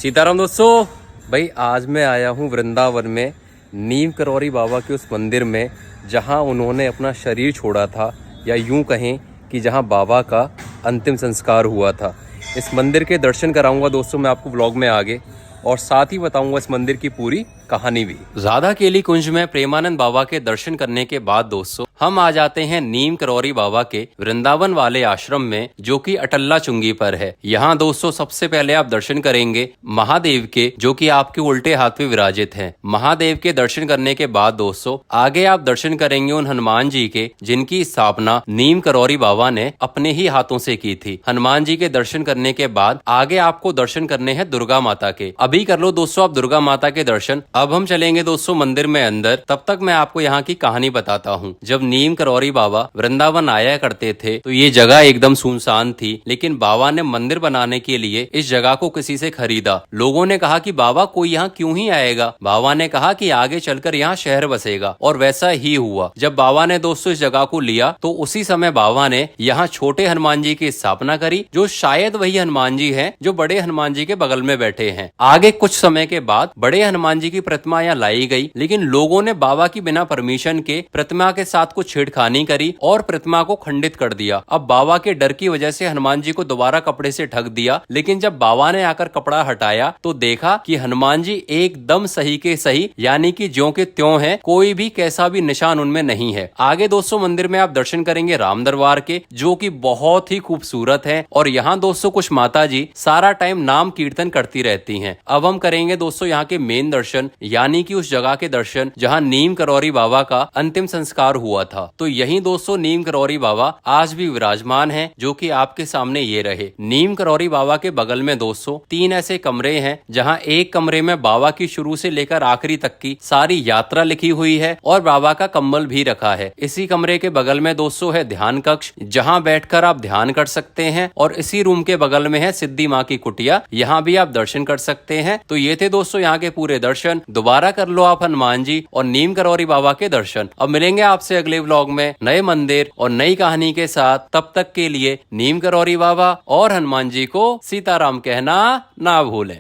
सीताराम दोस्तों। भाई आज मैं आया हूँ वृंदावन में नीम करौरी बाबा के उस मंदिर में जहाँ उन्होंने अपना शरीर छोड़ा था, या यूं कहें कि जहाँ बाबा का अंतिम संस्कार हुआ था। इस मंदिर के दर्शन कराऊंगा दोस्तों मैं आपको व्लॉग में आगे, और साथ ही बताऊंगा इस मंदिर की पूरी कहानी भी। राधा केली कुंज में प्रेमानंद बाबा के दर्शन करने के बाद दोस्तों हम आ जाते हैं नीम करौरी बाबा के वृंदावन वाले आश्रम में, जो कि अटल्ला चुंगी पर है। यहाँ दोस्तों सबसे पहले आप दर्शन करेंगे महादेव के, जो कि आपके उल्टे हाथ में विराजित हैं। महादेव के दर्शन करने के बाद दोस्तों आगे आप दर्शन करेंगे उन हनुमान जी के, जिनकी स्थापना नीम करौरी बाबा ने अपने ही हाथों से की थी। हनुमान जी के दर्शन करने के बाद आगे आपको दर्शन करने हैं दुर्गा माता के। अभी कर लो दोस्तों आप दुर्गा माता के दर्शन। अब हम चलेंगे दोस्तों मंदिर में अंदर। तब तक मैं आपको यहाँ की कहानी बताता हूँ। जब नीम करौरी बाबा वृंदावन आया करते थे तो ये जगह एकदम सुनसान थी, लेकिन बाबा ने मंदिर बनाने के लिए इस जगह को किसी से खरीदा। लोगों ने कहा कि बाबा कोई यहाँ क्यों ही आएगा। बाबा ने कहा कि आगे चलकर यहाँ शहर बसेगा, और वैसा ही हुआ। जब बाबा ने दोस्तों इस जगह को लिया तो उसी समय बाबा ने यहाँ छोटे हनुमान जी की स्थापना करी, जो शायद वही हनुमान जी है जो बड़े हनुमान जी के बगल में बैठे हैं। आगे कुछ समय के बाद बड़े हनुमान जी की प्रतिमा यहाँ लाई गई, लेकिन लोगों ने बाबा की बिना परमिशन के प्रतिमा के साथ कुछ छेड़खानी करी और प्रतिमा को खंडित कर दिया। अब बाबा के डर की वजह से हनुमान जी को दोबारा कपड़े से ढक दिया, लेकिन जब बाबा ने आकर कपड़ा हटाया तो देखा कि हनुमान जी एकदम सही के सही, यानी कि ज्यों के त्यों है, कोई भी कैसा भी निशान उनमें नहीं है। आगे दोस्तों मंदिर में आप दर्शन करेंगे राम दरबार के, जो कि बहुत ही खूबसूरत है। और यहाँ दोस्तों कुछ माता जी सारा टाइम नाम कीर्तन करती रहती हैं। अब हम करेंगे दोस्तों यहाँ के मेन दर्शन, यानी कि उस जगह के दर्शन जहाँ नीम करौरी बाबा का अंतिम संस्कार हुआ था। तो यही दोस्तों नीम करौरी बाबा आज भी विराजमान हैं, जो कि आपके सामने ये रहे। नीम करौरी बाबा के बगल में दोस्तों 3 ऐसे कमरे हैं, जहाँ एक कमरे में बाबा की शुरू से लेकर आखिरी तक की सारी यात्रा लिखी हुई है, और बाबा का कम्बल भी रखा है। इसी कमरे के बगल में दोस्तों है ध्यान कक्ष, जहाँ बैठकर आप ध्यान कर सकते हैं। और इसी रूम के बगल में है सिद्धि माँ की कुटिया, यहाँ भी आप दर्शन कर सकते हैं। तो ये थे दोस्तों यहाँ के पूरे दर्शन। दोबारा कर लो आप हनुमान जी और नीम करौरी बाबा के दर्शन। अब मिलेंगे आपसे अगले व्लॉग में नए मंदिर और नई कहानी के साथ। तब तक के लिए नीम करौरी बाबा और हनुमान जी को सीताराम कहना ना भूलें।